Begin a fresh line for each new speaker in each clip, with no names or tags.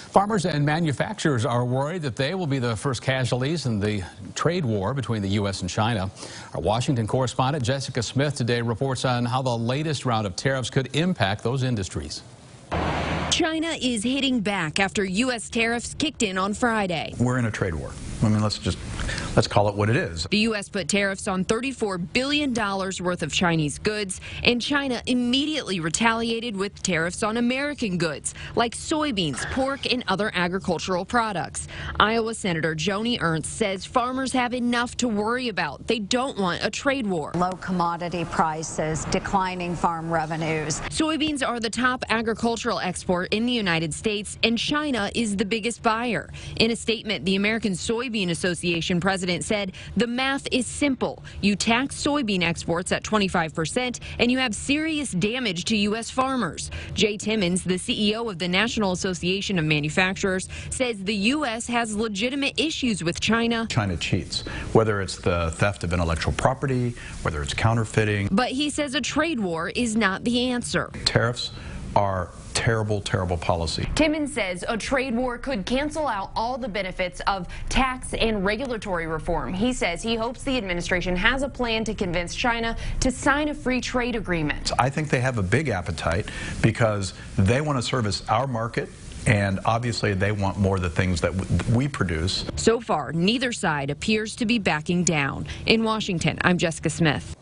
Farmers and manufacturers are worried that they will be the first casualties in the trade war between the U.S. and China. Our Washington correspondent Jessica Smith today reports on how the latest round of tariffs could impact those industries.
China is hitting back after U.S. tariffs kicked in on Friday.
We're in a trade war. I mean, let's call it what it is.
The U.S. put tariffs on $34 billion worth of Chinese goods, and China immediately retaliated with tariffs on American goods, like soybeans, pork, and other agricultural products. Iowa Senator Joni Ernst says farmers have enough to worry about. They don't want a trade war.
Low commodity prices, declining farm revenues.
Soybeans are the top agricultural export in the United States, and China is the biggest buyer. In a statement, the American Soybean Association president said the math is simple. You tax soybean exports at 25%, and you have serious damage to U.S. farmers. Jay Timmons, the CEO of the National Association of Manufacturers, says the U.S. has legitimate issues with China.
China cheats, whether it's the theft of intellectual property, whether it's counterfeiting.
But he says a trade war is not the answer.
Tariffs are terrible, terrible policy.
Timmons says a trade war could cancel out all the benefits of tax and regulatory reform. He says he hopes the administration has a plan to convince China to sign a free trade agreement.
I think they have a big appetite because they want to service our market, and obviously they want more of the things that we produce.
So far, neither side appears to be backing down. In Washington, I'm Jessica Smith.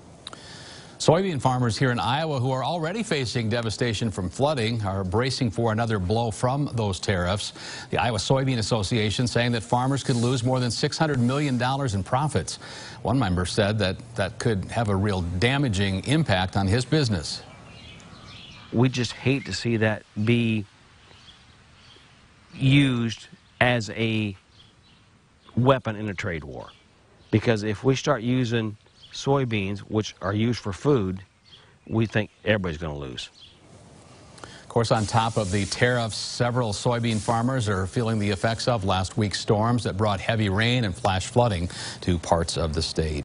Soybean farmers here in Iowa who are already facing devastation from flooding are bracing for another blow from those tariffs. The Iowa Soybean Association saying that farmers could lose more than $600 million in profits. One member said that could have a real damaging impact on his business.
We just hate to see that be used as a weapon in a trade war. Because if we start using soybeans, which are used for food, we think everybody's going to lose.
Of course, on top of the tariffs, several soybean farmers are feeling the effects of last week's storms that brought heavy rain and flash flooding to parts of the state.